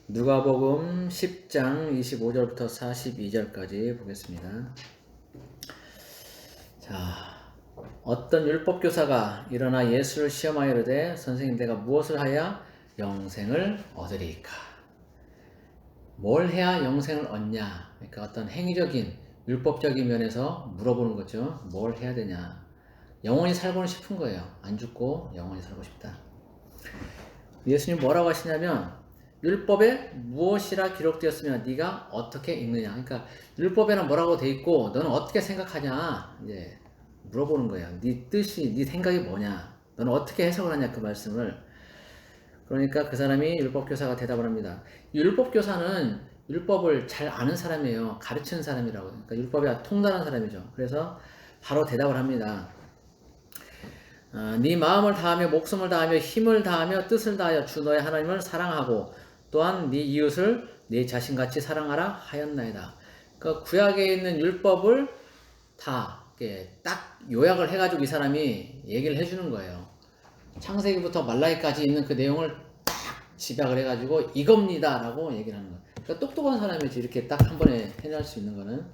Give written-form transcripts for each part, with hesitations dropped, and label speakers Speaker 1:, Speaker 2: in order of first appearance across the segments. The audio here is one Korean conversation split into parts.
Speaker 1: 누가복음 10장 25절부터 42절까지 보겠습니다. 자, 어떤 율법교사가 일어나 예수를 시험하여 이르되 선생님 내가 무엇을 하여 영생을 얻으리이까? 뭘 해야 영생을 얻냐? 그러니까 어떤 행위적인 율법적인 면에서 물어보는 거죠. 뭘 해야 되냐? 영원히 살고는 싶은 거예요. 안 죽고 영원히 살고 싶다. 예수님 뭐라고 하시냐면 율법에 무엇이라 기록되었으면 네가 어떻게 읽느냐. 그러니까 율법에는 뭐라고 돼 있고 너는 어떻게 생각하냐 이제 물어보는 거예요. 네 뜻이 네 생각이 뭐냐. 너는 어떻게 해석을 하냐 그 말씀을. 그러니까 그 사람이 율법교사가 대답을 합니다. 율법교사는 율법을 잘 아는 사람이에요. 가르치는 사람이라고. 그러니까 율법에 통달한 사람이죠. 그래서 바로 대답을 합니다. 네 마음을 다하며 목숨을 다하며 힘을 다하며 뜻을 다하여 주 너의 하나님을 사랑하고 또한 네 이웃을 네 자신같이 사랑하라 하였나이다. 그 구약에 있는 율법을 다 이렇게 딱 요약을 해가지고 이 사람이 얘기를 해주는 거예요. 창세기부터 말라기까지 있는 그 내용을 딱 집약을 해가지고 이겁니다라고 얘기를 하는 거예요. 그러니까 똑똑한 사람이지 이렇게 딱 한 번에 해낼 수 있는 거는.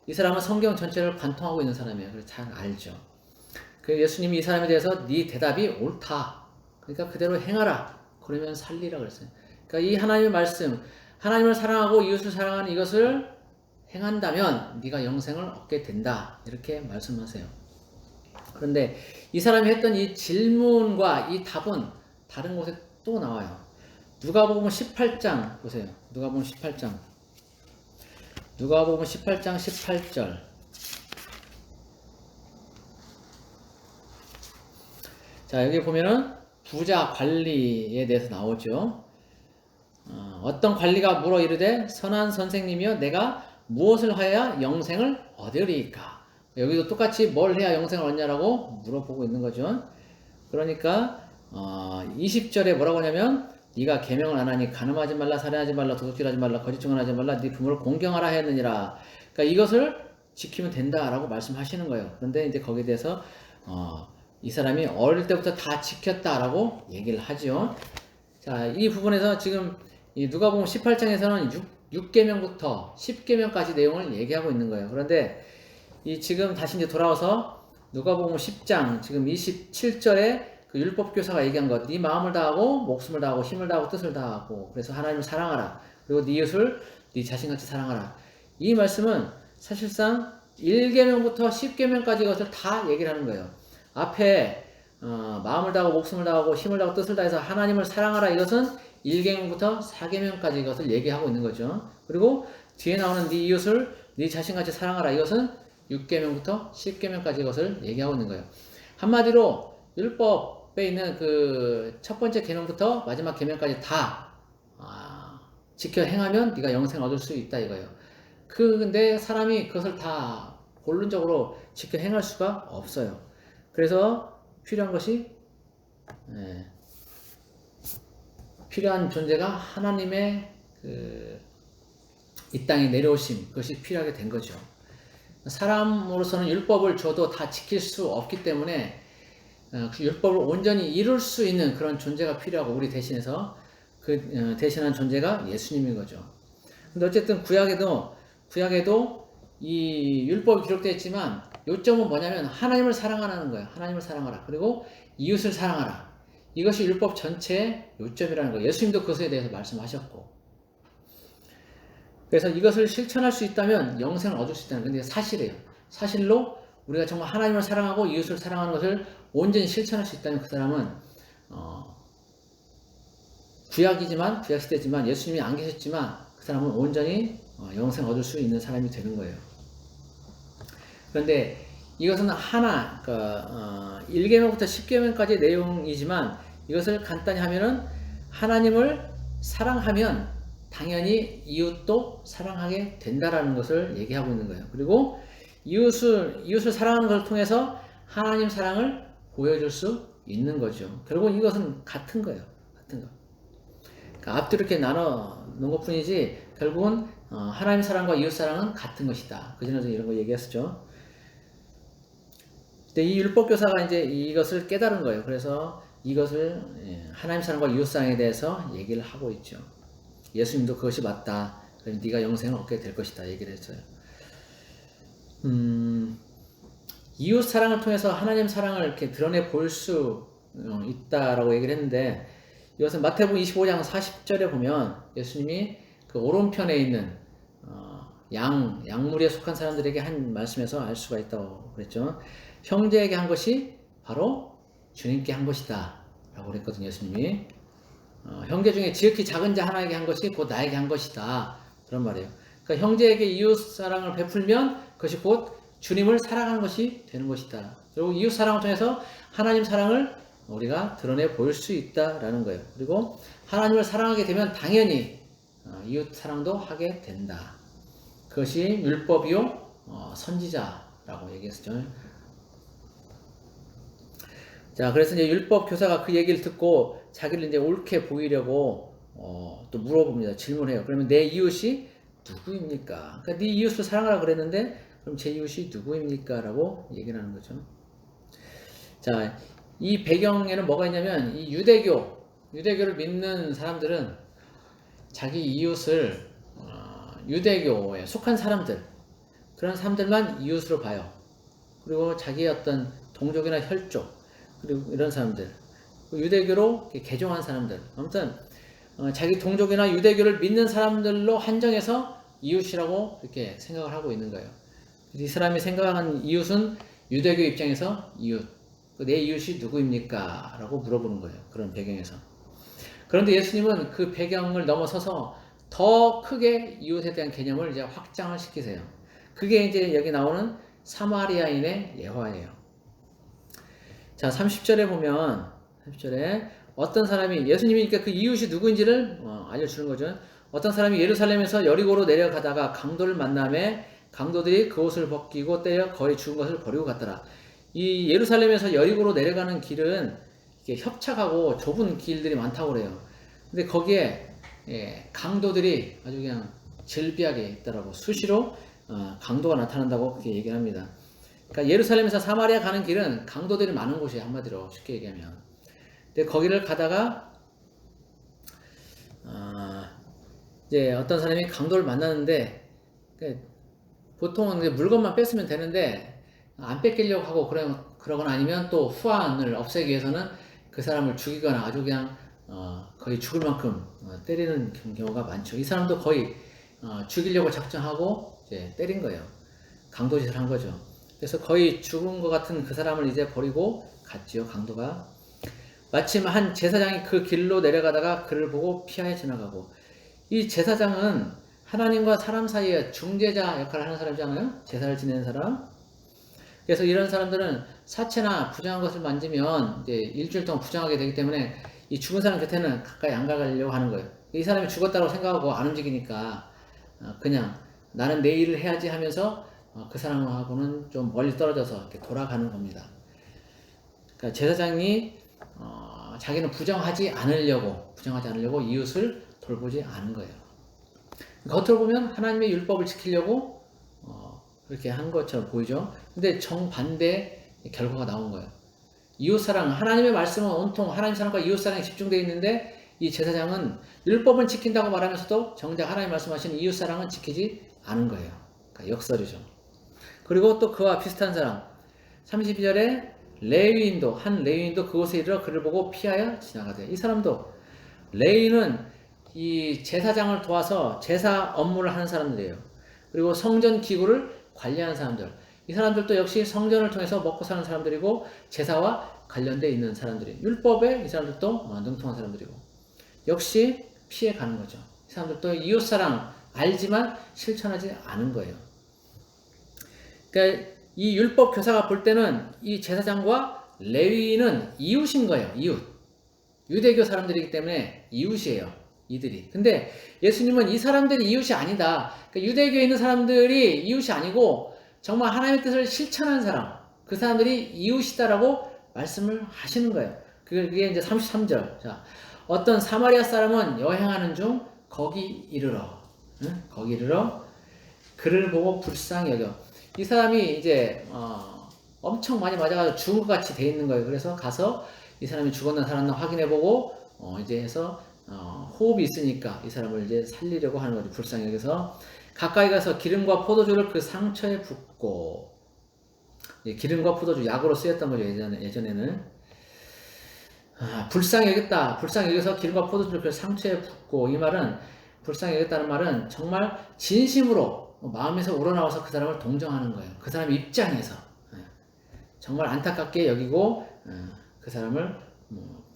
Speaker 1: 이 사람은 성경 전체를 관통하고 있는 사람이에요. 그래서 잘 알죠. 그 예수님이 이 사람에 대해서 네 대답이 옳다. 그러니까 그대로 행하라. 그러면 살리라 그랬어요. 그러니까 이 하나님의 말씀, 하나님을 사랑하고 이웃을 사랑하는 이것을 행한다면 네가 영생을 얻게 된다. 이렇게 말씀하세요. 그런데 이 사람이 했던 이 질문과 이 답은 다른 곳에 또 나와요. 누가복음 18장 보세요. 누가복음 18장. 누가복음 18장 18절. 자, 여기 보면은 부자 관리에 대해서 나오죠. 어떤 관리가 물어 이르되 선한 선생님이여 내가 무엇을 하여야 영생을 얻으리이까? 여기도 똑같이 뭘 해야 영생을 얻냐라고 물어보고 있는 거죠. 그러니까 20절에 뭐라고 하냐면 네가 계명을 안 하니 간음하지 말라 살인하지 말라 도둑질하지 말라 거짓 증언하지 말라 네 부모를 공경하라 했느니라. 그러니까 이것을 지키면 된다라고 말씀하시는 거예요. 그런데 이제 거기에 대해서 이 사람이 어릴 때부터 다 지켰다라고 얘기를 하죠. 자, 이 부분에서 지금 이 누가복음 18장에서는 6계명부터 10계명까지 내용을 얘기하고 있는 거예요. 그런데 이 지금 다시 이제 돌아와서 누가복음 10장 지금 27절에 그 율법 교사가 얘기한 것, 네 마음을 다하고 목숨을 다하고 힘을 다하고 뜻을 다하고 그래서 하나님을 사랑하라. 그리고 네 이웃을 네 자신같이 사랑하라. 이 말씀은 사실상 1계명부터 10계명까지 이것을 다 얘기를 하는 거예요. 앞에 마음을 다하고 목숨을 다하고 힘을 다하고 뜻을 다해서 하나님을 사랑하라 이것은 1계명부터 4계명까지 이것을 얘기하고 있는 거죠. 그리고 뒤에 나오는 네 이웃을 네 자신같이 사랑하라 이것은 6계명부터 10계명까지 이것을 얘기하고 있는 거예요. 한마디로 율법에 있는 그 첫 번째 계명부터 마지막 계명까지 다 지켜 행하면 네가 영생 얻을 수 있다 이거예요. 근데 사람이 그것을 다 본론적으로 지켜 행할 수가 없어요. 그래서 필요한 것이 필요한 존재가 하나님의 이 땅에 내려오심 그것이 필요하게 된 거죠. 사람으로서는 율법을 줘도 다 지킬 수 없기 때문에 그 율법을 온전히 이룰 수 있는 그런 존재가 필요하고 우리 대신해서 그 대신한 존재가 예수님인 거죠. 근데 어쨌든 구약에도 이 율법이 기록되어 있지만 요점은 뭐냐면 하나님을 사랑하라는 거예요. 하나님을 사랑하라. 그리고 이웃을 사랑하라. 이것이 율법 전체의 요점이라는 거예요. 예수님도 그것에 대해서 말씀하셨고. 그래서 이것을 실천할 수 있다면 영생을 얻을 수 있다는 건데 사실이에요. 사실로 우리가 정말 하나님을 사랑하고 이웃을 사랑하는 것을 온전히 실천할 수 있다면 그 사람은 구약 시대지만 예수님이 안 계셨지만 그 사람은 온전히 영생 얻을 수 있는 사람이 되는 거예요. 그런데 이것은 하나, 1계명부터 10계명까지의 내용이지만 이것을 간단히 하면은 하나님을 사랑하면 당연히 이웃도 사랑하게 된다라는 것을 얘기하고 있는 거예요. 그리고 이웃을 사랑하는 것을 통해서 하나님 사랑을 보여줄 수 있는 거죠. 결국 이것은 같은 거예요. 같은 거. 그러니까 앞뒤로 이렇게 나눠 놓은 것 뿐이지 결국은 하나님 사랑과 이웃 사랑은 같은 것이다. 그전에도 이런 거 얘기했었죠. 근데 이 율법 교사가 이제 이것을 깨달은 거예요. 그래서 이것을 하나님 사랑과 이웃 사랑에 대해서 얘기를 하고 있죠. 예수님도 그것이 맞다. 그래서 네가 영생을 얻게 될 것이다. 얘기를 했어요. 이웃 사랑을 통해서 하나님 사랑을 이렇게 드러내 볼 수 있다라고 얘기를 했는데, 이것은 마태복음 25장 40절에 보면 예수님이 그 오른편에 있는 양무리에 속한 사람들에게 한 말씀에서 알 수가 있다고 그랬죠. 형제에게 한 것이 바로 주님께 한 것이다 라고 그랬거든요. 예수님이 형제 중에 지극히 작은 자 하나에게 한 것이 곧 나에게 한 것이다, 그런 말이에요. 그러니까 형제에게 이웃 사랑을 베풀면 그것이 곧 주님을 사랑하는 것이 되는 것이다. 그리고 이웃 사랑을 통해서 하나님 사랑을 우리가 드러내 볼 수 있다라는 거예요. 그리고 하나님을 사랑하게 되면 당연히 이웃 사랑도 하게 된다. 그것이 율법이요 선지자라고 얘기했죠. 자, 그래서 이제 율법 교사가 그 얘기를 듣고 자기를 이제 옳게 보이려고 또 물어봅니다. 질문해요. 그러면 내 이웃이 누구입니까? 그러니까 네 이웃을 사랑하라 그랬는데 그럼 제 이웃이 누구입니까? 라고 얘기를 하는 거죠. 자, 이 배경에는 뭐가 있냐면 이 유대교를 믿는 사람들은 자기 이웃을 유대교에 속한 사람들, 그런 사람들만 이웃으로 봐요. 그리고 자기의 어떤 동족이나 혈족, 그리고 이런 사람들, 유대교로 개종한 사람들, 아무튼 자기 동족이나 유대교를 믿는 사람들로 한정해서 이웃이라고 이렇게 생각을 하고 있는 거예요. 이 사람이 생각하는 이웃은 유대교 입장에서 이웃, 내 이웃이 누구입니까? 라고 물어보는 거예요. 그런 배경에서. 그런데 예수님은 그 배경을 넘어서서 더 크게 이웃에 대한 개념을 이제 확장을 시키세요. 그게 이제 여기 나오는 사마리아인의 예화예요. 자, 30절에 보면, 30절에 어떤 사람이, 예수님이 그러니까 그 이웃이 누구인지를 알려주는 거죠. 어떤 사람이 예루살렘에서 여리고로 내려가다가 강도를 만남에 강도들이 그 옷을 벗기고 때려 거의 죽은 것을 버리고 갔더라. 이 예루살렘에서 여리고로 내려가는 길은 이렇게 협착하고 좁은 길들이 많다고 그래요. 근데 거기에 강도들이 아주 그냥 즐비하게 있더라고. 수시로 강도가 나타난다고 그렇게 얘기를 합니다. 그러니까 예루살렘에서 사마리아 가는 길은 강도들이 많은 곳이에요. 한마디로 쉽게 얘기하면. 근데 거기를 가다가 이제 어떤 사람이 강도를 만나는데 보통은 물건만 뺐으면 되는데 안 뺏기려고 하고 그러거나 아니면 또 후환을 없애기 위해서는 그 사람을 죽이거나 아주 그냥 거의 죽을 만큼 때리는 경우가 많죠. 이 사람도 거의 죽이려고 작정하고 이제 때린 거예요. 강도짓을 한 거죠. 그래서 거의 죽은 것 같은 그 사람을 이제 버리고 갔지요, 강도가. 마침 한 제사장이 그 길로 내려가다가 그를 보고 피하여 지나가고, 이 제사장은 하나님과 사람 사이에 중재자 역할을 하는 사람이잖아요. 제사를 지내는 사람. 그래서 이런 사람들은 사체나 부정한 것을 만지면 이제 일주일 동안 부정하게 되기 때문에 이 죽은 사람 곁에는 가까이 안 가려고 하는 거예요. 이 사람이 죽었다고 생각하고 안 움직이니까 그냥 나는 내 일을 해야지 하면서 그 사람하고는 좀 멀리 떨어져서 이렇게 돌아가는 겁니다. 그러니까 제사장이 자기는 부정하지 않으려고 이웃을 돌보지 않은 거예요. 겉으로 보면 하나님의 율법을 지키려고 그렇게 한 것처럼 보이죠. 근데 정반대 결과가 나온 거예요. 이웃사랑, 하나님의 말씀은 온통 하나님 사랑과 이웃사랑에 집중되어 있는데 이 제사장은 율법은 지킨다고 말하면서도 정작 하나님 말씀하시는 이웃사랑은 지키지 않은 거예요. 그러니까 역설이죠. 그리고 또 그와 비슷한 사람, 32절에 한 레위인도 그곳에 이르러 그를 보고 피하여 지나가되, 이 사람도, 레위인은 이 제사장을 도와서 제사 업무를 하는 사람들이에요. 그리고 성전 기구를 관리하는 사람들, 이 사람들도 역시 성전을 통해서 먹고 사는 사람들이고 제사와 관련되어 있는 사람들이, 율법에 이 사람들도 능통한 사람들이고 역시 피해 가는 거죠. 이 사람들도 이웃사랑 알지만 실천하지 않은 거예요. 그러니까 이 율법 교사가 볼 때는 이 제사장과 레위인은 이웃인 거예요. 이웃. 유대교 사람들이기 때문에 이웃이에요. 이들이. 근데 예수님은 이 사람들이 이웃이 아니다. 그러니까 유대교에 있는 사람들이 이웃이 아니고 정말 하나님의 뜻을 실천한 사람, 그 사람들이 이웃이다라고 말씀을 하시는 거예요. 그게 이제 33절. 자, 어떤 사마리아 사람은 여행하는 중 거기 이르러, 거기 이르러 그를 보고 불쌍히 여겨. 이 사람이 이제 엄청 많이 맞아가지고 죽은 것 같이 돼 있는 거예요. 그래서 가서 이 사람이 죽었나 살았나 확인해보고 이제 해서 호흡이 있으니까 이 사람을 이제 살리려고 하는 거죠. 불쌍히 여기서 가까이 가서 기름과 포도주를 그 상처에 붓고, 기름과 포도주 약으로 쓰였던 거죠. 예전에는. 불쌍히 여겼다. 불쌍히 여기서 기름과 포도주를 그 상처에 붓고, 이 말은 불쌍히 여겼다는 말은 정말 진심으로 마음에서 우러나와서 그 사람을 동정하는 거예요. 그 사람 입장에서 정말 안타깝게 여기고 그 사람을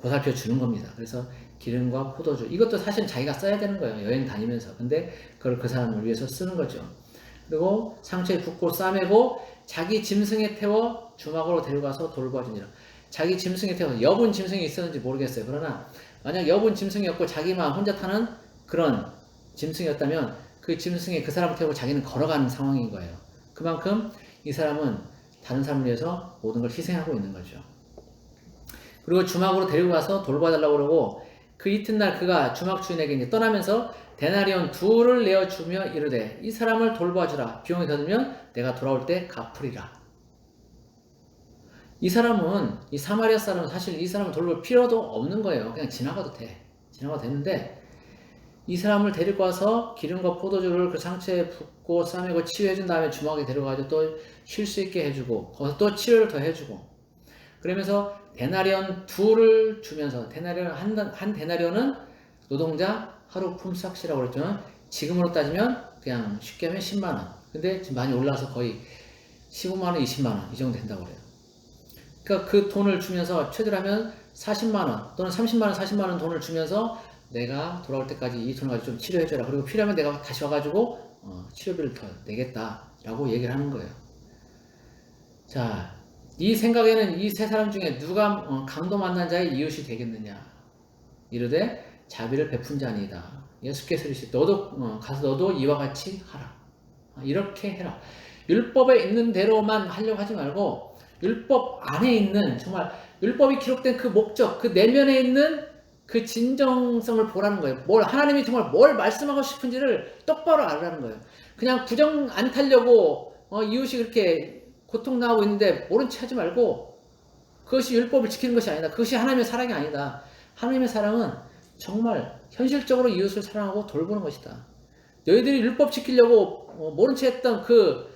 Speaker 1: 보살펴 주는 겁니다. 그래서 기름과 포도주, 이것도 사실 자기가 써야 되는 거예요. 여행 다니면서. 근데 그걸 그 사람을 위해서 쓰는 거죠. 그리고 상처에 붓고 싸매고 자기 짐승에 태워 주막으로 데려가서 돌보아주니라. 자기 짐승에 태워, 여분 짐승이 있었는지 모르겠어요. 그러나 만약 여분 짐승이었고 자기만 혼자 타는 그런 짐승이었다면 그 짐승에 그 사람을 태우고 자기는 걸어가는 상황인 거예요. 그만큼 이 사람은 다른 사람을 위해서 모든 걸 희생하고 있는 거죠. 그리고 주막으로 데리고 가서 돌봐달라고 그러고, 그 이튿날 그가 주막 주인에게 이제 떠나면서 데나리온 2를 내어주며 이르되 이 사람을 돌봐주라. 비용이 더 들면 내가 돌아올 때 갚으리라. 이 사람은, 이 사마리아 사람은 사실 이 사람을 돌볼 필요도 없는 거예요. 그냥 지나가도 돼. 지나가도 되는데, 이 사람을 데리고 와서 기름과 포도주를 그 상처에 붓고 싸매고 치유해준 다음에 주막에 데려가지고 또 쉴 수 있게 해주고, 거기서 또 치료를 더 해주고, 그러면서 데나리온 2를 주면서, 한 데나리온은 노동자 하루 품삯이라고 그랬죠. 지금으로 따지면 그냥 쉽게 하면 10만원. 근데 지금 많이 올라서 거의 15만원, 20만원 이 정도 된다고 그래요. 그러니까 그 돈을 주면서 최대로하면 40만원 또는 30만원, 40만원 돈을 주면서 내가 돌아올 때까지 이 돈을 가지고 좀 치료해줘라. 그리고 필요하면 내가 다시 와가지고 치료비를 더 내겠다라고 얘기를 하는 거예요. 자, 이 생각에는 이 세 사람 중에 누가 강도 만난 자의 이웃이 되겠느냐. 이르되 자비를 베푼 자니이다. 예수께서 이르시되 너도 가서 너도 이와 같이 하라. 이렇게 해라. 율법에 있는 대로만 하려고 하지 말고 율법 안에 있는, 정말 율법이 기록된 그 목적, 그 내면에 있는 그 진정성을 보라는 거예요. 하나님이 정말 뭘 말씀하고 싶은지를 똑바로 알라는 거예요. 그냥 부정 안 타려고 이웃이 그렇게 고통당하고 있는데 모른 체 하지 말고, 그것이 율법을 지키는 것이 아니다. 그것이 하나님의 사랑이 아니다. 하나님의 사랑은 정말 현실적으로 이웃을 사랑하고 돌보는 것이다. 너희들이 율법 지키려고 모른 채 했던 그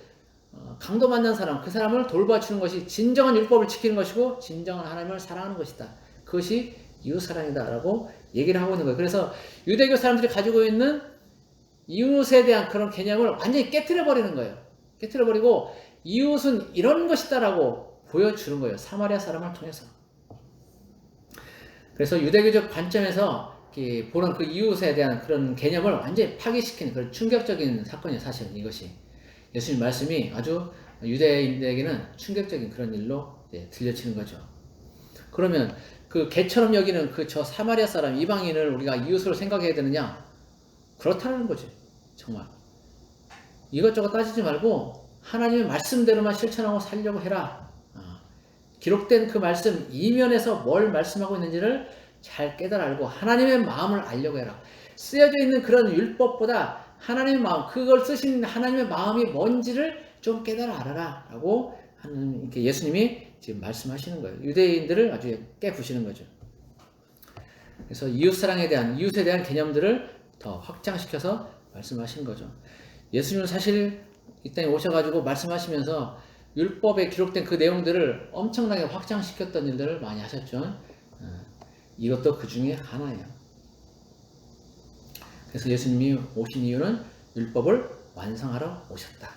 Speaker 1: 강도 만난 사람, 그 사람을 돌봐주는 것이 진정한 율법을 지키는 것이고 진정한 하나님을 사랑하는 것이다. 그것이 이웃사랑이다 라고 얘기를 하고 있는 거예요. 그래서 유대교 사람들이 가지고 있는 이웃에 대한 그런 개념을 완전히 깨트려 버리는 거예요. 깨트려 버리고 이웃은 이런 것이다 라고 보여주는 거예요. 사마리아 사람을 통해서. 그래서 유대교적 관점에서 보는 그 이웃에 대한 그런 개념을 완전히 파괴시키는 그런 충격적인 사건이에요. 사실은 이것이 예수님 말씀이 아주 유대인들에게는 충격적인 그런 일로 들려지는 거죠. 그러면 그 개처럼 여기는 그 저 사마리아 사람 이방인을 우리가 이웃으로 생각해야 되느냐? 그렇다는 거지. 정말 이것저것 따지지 말고 하나님의 말씀대로만 실천하고 살려고 해라. 기록된 그 말씀 이면에서 뭘 말씀하고 있는지를 잘 깨달아 알고 하나님의 마음을 알려고 해라. 쓰여져 있는 그런 율법보다 하나님의 마음, 그걸 쓰신 하나님의 마음이 뭔지를 좀 깨달아 알아라 라고 하는, 이렇게 예수님이 지금 말씀하시는 거예요. 유대인들을 아주 깨부시는 거죠. 그래서 이웃에 대한 개념들을 더 확장시켜서 말씀하시는 거죠. 예수님은 사실 이 땅에 오셔가지고 말씀하시면서 율법에 기록된 그 내용들을 엄청나게 확장시켰던 일들을 많이 하셨죠. 이것도 그 중에 하나예요. 그래서 예수님이 오신 이유는 율법을 완성하러 오셨다.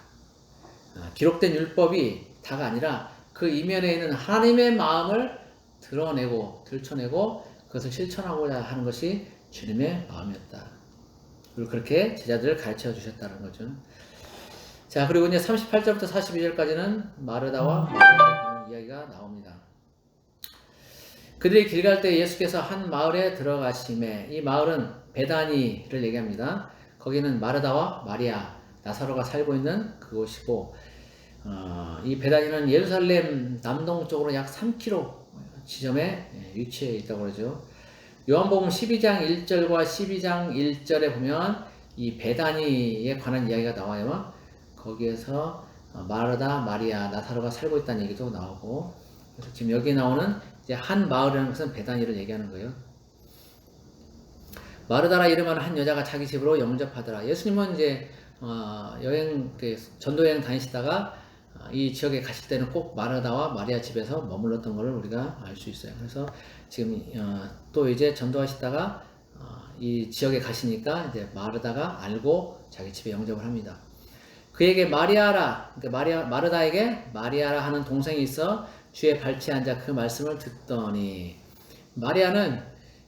Speaker 1: 기록된 율법이 다가 아니라 그 이면에 있는 하나님의 마음을 드러내고 들춰내고 그것을 실천하고자 하는 것이 주님의 마음이었다. 그리고 그렇게 제자들을 가르쳐 주셨다는 거죠. 자, 그리고 이제 38절부터 42절까지는 마르다와 마리아의 이야기가 나옵니다. 그들이 길 갈 때 예수께서 한 마을에 들어가심에, 이 마을은 베다니를 얘기합니다. 거기는 마르다와 마리아, 나사로가 살고 있는 그곳이고, 이 베다니는 예루살렘 남동쪽으로 약 3km 지점에 위치해 있다고 그러죠. 요한복음 12장 1절과 12장 1절에 보면 이 베다니에 관한 이야기가 나와요. 거기에서 마르다, 마리아, 나사로가 살고 있다는 얘기도 나오고, 그래서 지금 여기 나오는 이제 한 마을이라는 것은 베다니를 얘기하는 거예요. 마르다라 이름하는 한 여자가 자기 집으로 영접하더라. 예수님은 이제 여행 전도 여행 다니시다가 이 지역에 가실 때는 꼭 마르다와 마리아 집에서 머물렀던 것을 우리가 알 수 있어요. 그래서 지금 또 이제 전도하시다가 이 지역에 가시니까 이제 마르다가 알고 자기 집에 영접을 합니다. 그에게 마리아라, 그러니까 마르다에게 마리아라 하는 동생이 있어 주의 발치에 앉아 그 말씀을 듣더니, 마리아는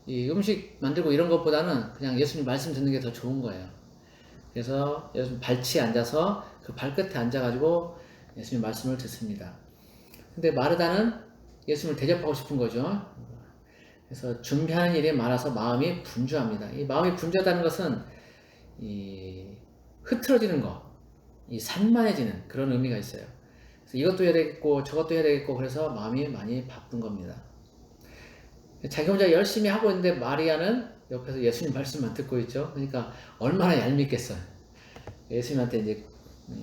Speaker 1: 이 음식 만들고 이런 것보다는 그냥 예수님 말씀 듣는 게 더 좋은 거예요. 그래서 예수님 발치에 앉아서 그 발끝에 앉아가지고 예수님 말씀을 듣습니다. 근데 마르다는 예수님을 대접하고 싶은 거죠. 그래서 준비하는 일이 많아서 마음이 분주합니다. 이 마음이 분주하다는 것은 이 흐트러지는 거, 이 산만해지는 그런 의미가 있어요. 그래서 이것도 해야 되겠고 저것도 해야 되겠고 그래서 마음이 많이 바쁜 겁니다. 자기 혼자 열심히 하고 있는데 마리아는 옆에서 예수님 말씀만 듣고 있죠. 그러니까 얼마나 얄밉겠어요. 예수님한테 이제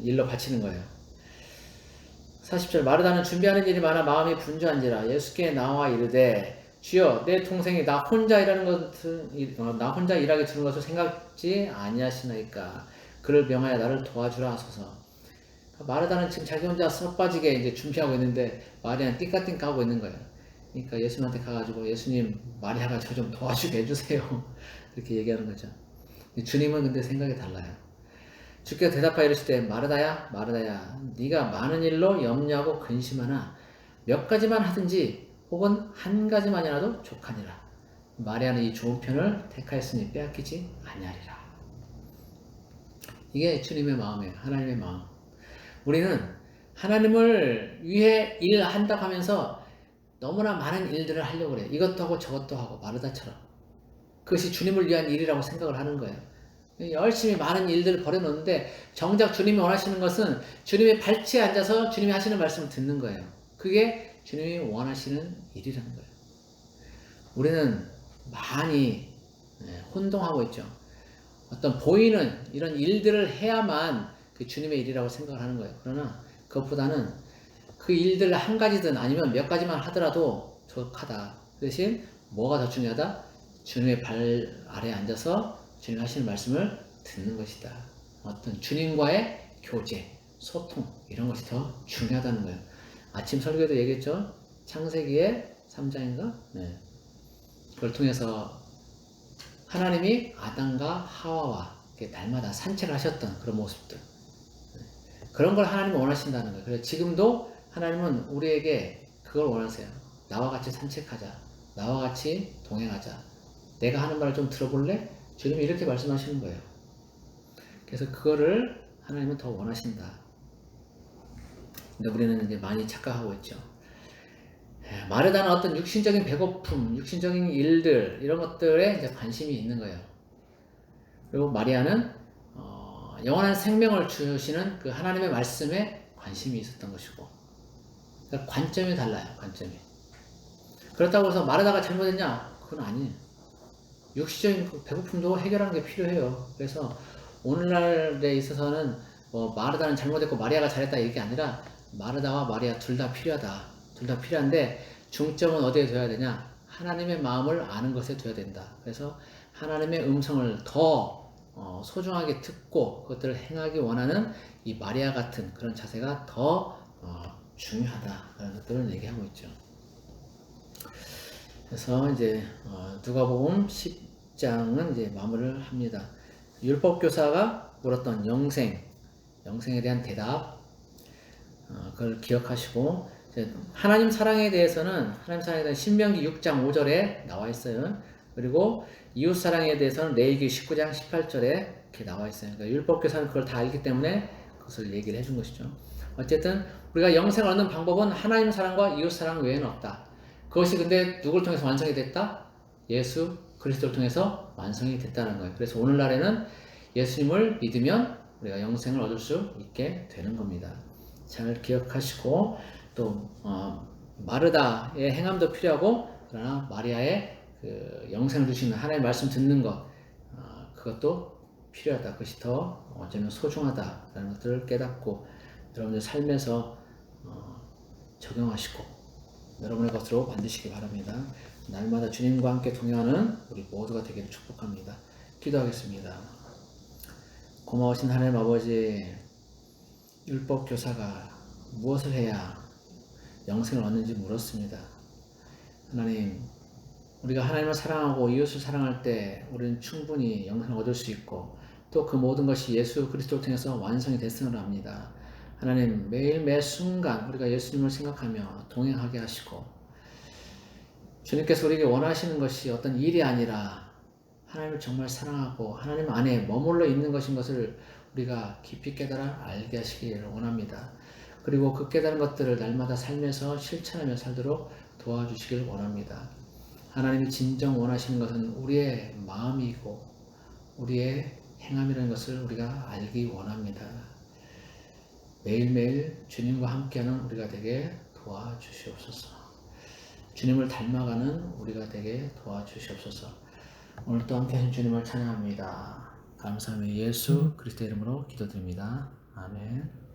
Speaker 1: 일러 바치는 거예요. 40절, 마르다는 준비하는 일이 많아 마음이 분주한지라 예수께 나와 이르되 주여 내 동생이 나 혼자 일하게 두는 것을 생각지 아니하시나이까. 그를 명하여 나를 도와주라 하소서. 마르다는 지금 자기 혼자 쏙 빠지게 이제 준비하고 있는데 마리아는 띵까띵까 하고 있는 거예요. 그러니까 예수님한테 가가지고 예수님 마리아가 저 좀 도와주게 해주세요. 이렇게 얘기하는 거죠. 주님은 근데 생각이 달라요. 주께서 대답하여 이르시되 마르다야 마르다야 네가 많은 일로 염려하고 근심하나 몇 가지만 하든지 혹은 한 가지만이라도 족하니라. 마리아는 이 좋은 편을 택하였으니 빼앗기지 아니하리라. 이게 주님의 마음이에요. 하나님의 마음. 우리는 하나님을 위해 일한다고 하면서 너무나 많은 일들을 하려고 그래요. 이것도 하고 저것도 하고 마르다처럼. 그것이 주님을 위한 일이라고 생각을 하는 거예요. 열심히 많은 일들을 벌여놓는데 정작 주님이 원하시는 것은 주님의 발치에 앉아서 주님이 하시는 말씀을 듣는 거예요. 그게 주님이 원하시는 일이라는 거예요. 우리는 많이 혼동하고 있죠. 어떤 보이는 이런 일들을 해야만 그 주님의 일이라고 생각을 하는 거예요. 그러나 그것보다는 그 일들 한 가지든 아니면 몇 가지만 하더라도 족하다. 그 대신 뭐가 더 중요하다? 주님의 발 아래에 앉아서 주님 하시는 말씀을 듣는 것이다. 어떤 주님과의 교제, 소통 이런 것이 더 중요하다는 거예요. 아침 설교도 얘기했죠. 창세기의 3장인가? 네. 그걸 통해서 하나님이 아담과 하와와 날마다 산책을 하셨던 그런 모습들, 그런 걸 하나님은 원하신다는 거예요. 그래서 지금도 하나님은 우리에게 그걸 원하세요. 나와 같이 산책하자. 나와 같이 동행하자. 내가 하는 말을 좀 들어볼래? 주님이 이렇게 말씀하시는 거예요. 그래서 그거를 하나님은 더 원하신다. 근데 우리는 이제 많이 착각하고 있죠. 마르다는 어떤 육신적인 배고픔, 육신적인 일들 이런 것들에 이제 관심이 있는 거예요. 그리고 마리아는 영원한 생명을 주시는 그 하나님의 말씀에 관심이 있었던 것이고, 그러니까 관점이 달라요. 관점이. 그렇다고 해서 마르다가 잘못했냐? 그건 아니에요. 육신적인 배고픔도 해결하는 게 필요해요. 그래서 오늘날에 있어서는 마르다는 잘못했고 마리아가 잘했다 이게 아니라 마르다와 마리아 둘 다 필요하다. 둘 다 필요한데 중점은 어디에 둬야 되냐? 하나님의 마음을 아는 것에 둬야 된다. 그래서 하나님의 음성을 더 소중하게 듣고 그것들을 행하기 원하는 이 마리아 같은 그런 자세가 더 중요하다. 그런 것들을 얘기하고 있죠. 그래서 이제 누가복음 10장은 이제 마무리를 합니다. 율법교사가 물었던 영생에 대한 대답, 그걸 기억하시고, 하나님 사랑에 대해서는 신명기 6장 5절에 나와 있어요. 그리고 이웃 사랑에 대해서는 레위기 19장 18절에 이렇게 나와 있어요. 그러니까 율법교사는 그걸 다 알기 때문에 그것을 얘기를 해준 것이죠. 어쨌든 우리가 영생을 얻는 방법은 하나님 사랑과 이웃 사랑 외에는 없다. 그것이 근데 누굴 통해서 완성이 됐다? 예수 그리스도를 통해서 완성이 됐다는 거예요. 그래서 오늘날에는 예수님을 믿으면 우리가 영생을 얻을 수 있게 되는 겁니다. 잘 기억하시고, 또 마르다의 행함도 필요하고, 그러나 마리아의 그 영생을 주시는 하나님의 말씀 듣는 것, 그것도 필요하다. 그것이 더 어쩌면 소중하다라는 것들을 깨닫고 여러분들 삶에서 적용하시고 여러분의 것으로 만드시기 바랍니다. 날마다 주님과 함께 동행하는 우리 모두가 되기를 축복합니다. 기도하겠습니다. 고마우신 하나님 아버지, 율법 교사가 무엇을 해야 영생을 얻는지 물었습니다. 하나님, 우리가 하나님을 사랑하고 이웃을 사랑할 때 우리는 충분히 영생을 얻을 수 있고 또 그 모든 것이 예수 그리스도를 통해서 완성이 됐음을 합니다. 하나님, 매일 매 순간 우리가 예수님을 생각하며 동행하게 하시고 주님께서 우리에게 원하시는 것이 어떤 일이 아니라 하나님을 정말 사랑하고 하나님 안에 머물러 있는 것인 것을 우리가 깊이 깨달아 알게 하시기를 원합니다. 그리고 그 깨달은 것들을 날마다 삶에서 실천하며 살도록 도와주시길 원합니다. 하나님이 진정 원하시는 것은 우리의 마음이고 우리의 행함이라는 것을 우리가 알기 원합니다. 매일매일 주님과 함께하는 우리가 되게 도와주시옵소서. 주님을 닮아가는 우리가 되게 도와주시옵소서. 오늘 또 함께하신 주님을 찬양합니다. 감사하며 예수 그리스도의 이름으로 기도드립니다. 아멘.